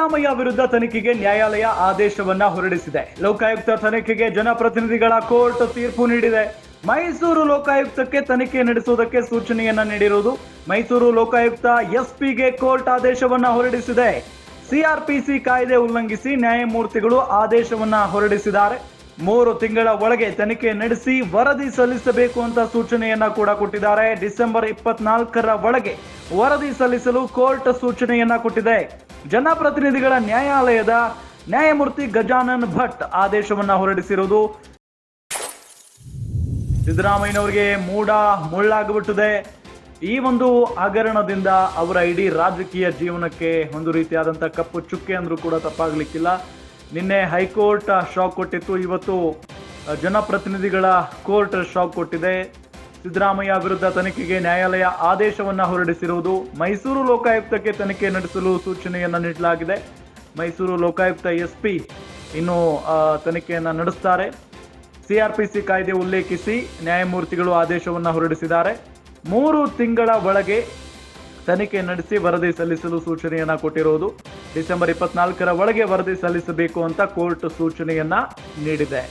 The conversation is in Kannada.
ಸಿದ್ದರಾಮಯ್ಯ ವಿರುದ್ಧ ತನಿಖೆಗೆ ನ್ಯಾಯಾಲಯ ಆದೇಶವನ್ನ ಹೊರಡಿಸಿದೆ. ಲೋಕಾಯುಕ್ತ ತನಿಖೆಗೆ ಜನಪ್ರತಿನಿಧಿಗಳ ಕೋರ್ಟ್ ತೀರ್ಪು ನೀಡಿದೆ. ಮೈಸೂರು ಲೋಕಾಯುಕ್ತಕ್ಕೆ ತನಿಖೆ ನಡೆಸುವುದಕ್ಕೆ ಸೂಚನೆಯನ್ನ ನೀಡಿರುವುದು. ಮೈಸೂರು ಲೋಕಾಯುಕ್ತ ಎಸ್ಪಿಗೆ ಕೋರ್ಟ್ ಆದೇಶವನ್ನ ಹೊರಡಿಸಿದೆ. ಸಿಆರ್ಪಿಸಿ ಕಾಯ್ದೆ ಉಲ್ಲಂಘಿಸಿ ನ್ಯಾಯಮೂರ್ತಿಗಳು ಆದೇಶವನ್ನ ಹೊರಡಿಸಿದ್ದಾರೆ. 3 ತಿಂಗಳ ಒಳಗೆ ತನಿಖೆ ನಡೆಸಿ ವರದಿ ಸಲ್ಲಿಸಬೇಕು ಅಂತ ಸೂಚನೆಯನ್ನ ಕೂಡ ಕೊಟ್ಟಿದ್ದಾರೆ. ಡಿಸೆಂಬರ್ 24ರ ಒಳಗೆ ವರದಿ ಸಲ್ಲಿಸಲು ಕೋರ್ಟ್ ಸೂಚನೆಯನ್ನ ಕೊಟ್ಟಿದೆ. ಜನಪ್ರತಿನಿಧಿಗಳ ನ್ಯಾಯಾಲಯದ ನ್ಯಾಯಮೂರ್ತಿ ಗಜಾನನ್ ಭಟ್ ಆದೇಶವನ್ನ ಹೊರಡಿಸಿರುವುದು. ಸಿದ್ದರಾಮಯ್ಯನವರಿಗೆ ಮುಳ್ಳಾಗ್ಬಿಟ್ಟಿದೆ. ಈ ಒಂದು ಹಗರಣದಿಂದ ಅವರ ಇಡೀ ರಾಜಕೀಯ ಜೀವನಕ್ಕೆ ಒಂದು ರೀತಿಯಾದಂಥ ಕಪ್ಪು ಚುಕ್ಕೆ ಅಂದ್ರೂ ಕೂಡ ತಪ್ಪಾಗ್ಲಿಕ್ಕಿಲ್ಲ. ನಿನ್ನೆ ಹೈಕೋರ್ಟ್ ಶಾಕ್ ಕೊಟ್ಟಿತ್ತು, ಇವತ್ತು ಜನಪ್ರತಿನಿಧಿಗಳ ಕೋರ್ಟ್ ಶಾಕ್ ಕೊಟ್ಟಿದೆ. ಸಿದ್ದರಾಮಯ್ಯ ವಿರುದ್ಧ ತನಿಖೆಗೆ ನ್ಯಾಯಾಲಯ ಆದೇಶವನ್ನ ಹೊರಡಿಸಿರುವುದು. ಮೈಸೂರು ಲೋಕಾಯುಕ್ತಕ್ಕೆ ತನಿಖೆ ನಡೆಸಲು ಸೂಚನೆಯನ್ನ ನೀಡಲಾಗಿದೆ. ಮೈಸೂರು ಲೋಕಾಯುಕ್ತ ಎಸ್ಪಿ ಇನ್ನು ತನಿಖೆಯನ್ನ ನಡೆಸ್ತಾರೆ. ಸಿಆರ್ಪಿಸಿ ಕಾಯ್ದೆ ಉಲ್ಲೇಖಿಸಿ ನ್ಯಾಯಮೂರ್ತಿಗಳು ಆದೇಶವನ್ನ ಹೊರಡಿಸಿದ್ದಾರೆ. 3 ತಿಂಗಳ ಒಳಗೆ ತನಿಖೆ ನಡೆಸಿ ವರದಿ ಸಲ್ಲಿಸಲು ಸೂಚನೆಯನ್ನ ಕೊಟ್ಟಿರುವುದು. ಡಿಸೆಂಬರ್ 24ರ ಒಳಗೆ ವರದಿ ಸಲ್ಲಿಸಬೇಕು ಅಂತ ಕೋರ್ಟ್ ಸೂಚನೆಯನ್ನ ನೀಡಿದೆ.